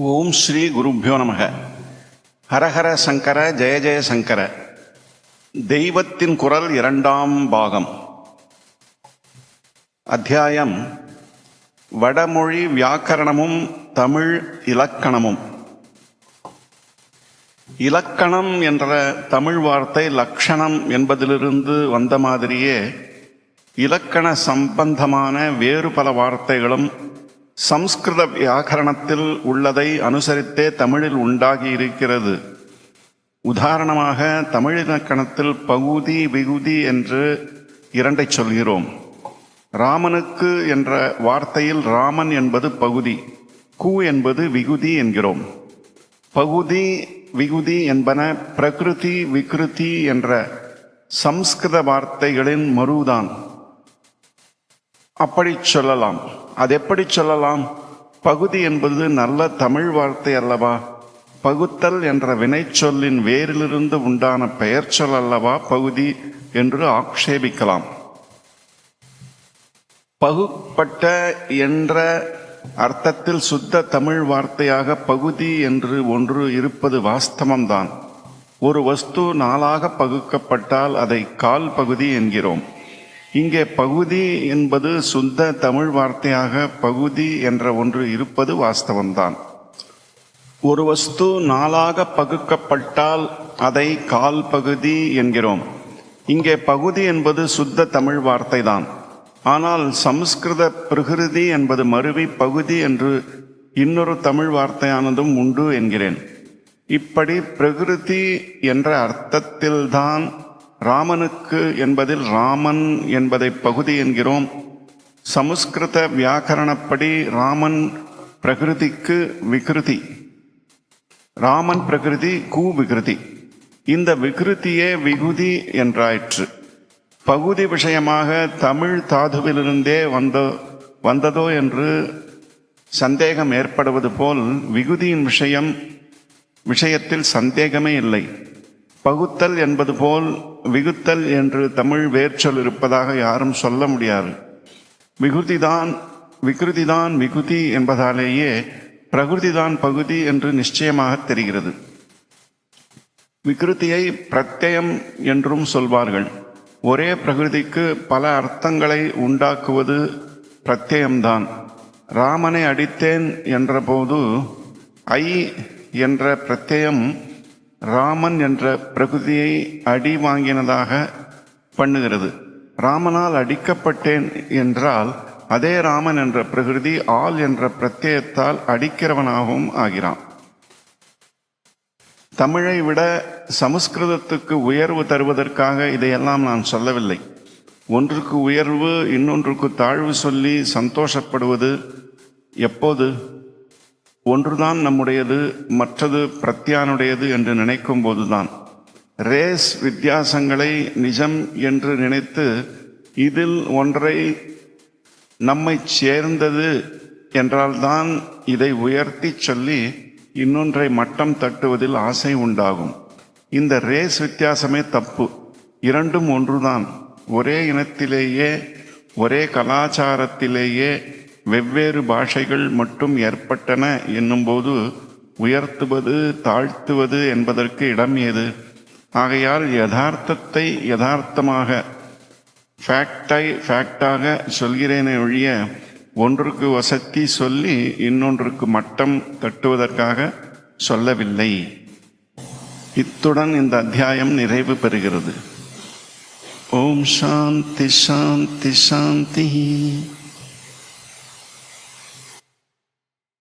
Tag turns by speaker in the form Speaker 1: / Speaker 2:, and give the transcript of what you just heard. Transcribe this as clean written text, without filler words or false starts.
Speaker 1: ஓம் ஸ்ரீ குருப்யோ நமக. ஹரஹர சங்கர ஜெய ஜெய சங்கர. தெய்வத்தின் குரல் இரண்டாம் பாகம். அத்தியாயம் வடமொழி வியாக்கரணமும் தமிழ் இலக்கணமும். இலக்கணம் என்ற தமிழ் வார்த்தை லக்ஷணம் என்பதிலிருந்து வந்த மாதிரியே இலக்கண சம்பந்தமான வேறு பல வார்த்தைகளும் சம்ஸ்கிருத வியாக்கரணத்தில் உள்ளதை அனுசரித்தே தமிழில் உண்டாகி இருக்கிறது. உதாரணமாக தமிழ் இலக்கணத்தில் பகுதி விகுதி என்று இரண்டை சொல்கிறோம். ராமனுக்கு என்ற வார்த்தையில் ராமன் என்பது பகுதி, கு என்பது விகுதி என்கிறோம். பகுதி விகுதி என்பன பிரகிருதி விக்ருதி என்ற சம்ஸ்கிருத வார்த்தைகளின் மறுதான். அப்படி சொல்லலாம். அது எப்படி சொல்லலாம்? பகுதி என்பது நல்ல தமிழ் வார்த்தை அல்லவா? பகுத்தல் என்ற வினைச்சொல்லின் வேரிலிருந்து உண்டான பெயர் சொல் அல்லவா பகுதி என்று ஆக்ஷேபிக்கலாம். பகுப்பட்ட என்ற அர்த்தத்தில் சுத்த தமிழ் வார்த்தையாக பகுதி என்று ஒன்று இருப்பது வாஸ்தவம்தான். ஒரு வஸ்து நாளாக பகுக்கப்பட்டால் அதை கால் பகுதி என்கிறோம். இங்கே பகுதி என்பது சுத்த தமிழ் வார்த்தையாக பகுதி என்ற ஒன்று இருப்பது வாஸ்தவம்தான். ஒரு வஸ்து நாளாக பகுக்கப்பட்டால் அதை கால் பகுதி என்கிறோம். இங்கே பகுதி என்பது சுத்த தமிழ் வார்த்தை தான். ஆனால் சம்ஸ்கிருத பிரகிருதி என்பது மருவி பகுதி என்று இன்னொரு தமிழ் வார்த்தையானதும் உண்டு என்கிறேன். இப்படி பிரகிருதி என்ற அர்த்தத்தில்தான் ராமனுக்கு என்பதில் ராமன் என்பதை பகுதி என்கிறோம். சமஸ்கிருத வியாக்கரணப்படி ராமன் பிரகிருதிக்கு விகிருதி, ராமன் பிரகிருதி கு விகிருதி. இந்த விகிருதியே விகுதி என்றாயிற்று. பகுதி விஷயமாக தமிழ் தாதுவிலிருந்தே வந்ததோ என்று சந்தேகம் ஏற்படுவது போல் விகுதியின் விஷயத்தில் சந்தேகமே இல்லை. பகுத்தல் என்பது போல் விகுத்தல் என்று தமிழ் வேர்ச்சொல் இருப்பதாக யாரும் சொல்ல முடியாது. விகிருதிதான் விகுதி என்பதாலேயே பிரகிருதிதான் பகுதி என்று நிச்சயமாக தெரிகிறது. விகிருதியை பிரத்யயம் என்றும் சொல்வார்கள். ஒரே பிரகிருதிக்கு பல அர்த்தங்களை உண்டாக்குவது பிரத்யயம்தான். ராமனை அடித்தேன் என்றபோது ஐ என்ற பிரத்யயம் ராமன் என்ற பிரகிருதியை அடி வாங்கினதாக பண்ணுகிறது. ராமனால் அடிக்கப்பட்டேன் என்றால் அதே ராமன் என்ற பிரகிருதி ஆள் என்ற பிரத்யயத்தால் அடிக்கிறவனாகவும் ஆகிறான். தமிழை விட சமஸ்கிருதத்துக்கு உயர்வு தருவதற்காக இதையெல்லாம் நான் சொல்லவில்லை. ஒன்றுக்கு உயர்வு இன்னொன்றுக்கு தாழ்வு சொல்லி சந்தோஷப்படுவது எப்போது? ஒன்றுதான் நம்முடையது, மற்றது பிரத்யானுடையது என்று நினைக்கும் போதுதான். ரேஸ் வித்தியாசங்களை நிஜம் என்று நினைத்து இதில் ஒன்றை நம்மை சேர்ந்தது என்றால்தான் இதை உயர்த்தி சொல்லி இன்னொன்றை மட்டம் தட்டுவதில் ஆசை உண்டாகும். இந்த ரேஸ் வித்தியாசமே தப்பு. இரண்டும் ஒன்றுதான். ஒரே இனத்திலேயே ஒரே கலாச்சாரத்திலேயே வெவ்வேறு பாஷைகள் மட்டும் ஏற்பட்டன என்னும்போது உயர்த்துவது தாழ்த்துவது என்பதற்கு இடம் ஏது? ஆகையால் யதார்த்தத்தை யதார்த்தமாக ஃபேக்டாக சொல்கிறேனே ஒழிய ஒன்றுக்கு வசத்தி சொல்லி இன்னொன்றுக்கு மட்டம் தட்டுவதற்காக சொல்லவில்லை. இத்துடன் இந்த அத்தியாயம் நிறைவு பெறுகிறது. ஓம் சாந்தி சாந்தி சாந்தி.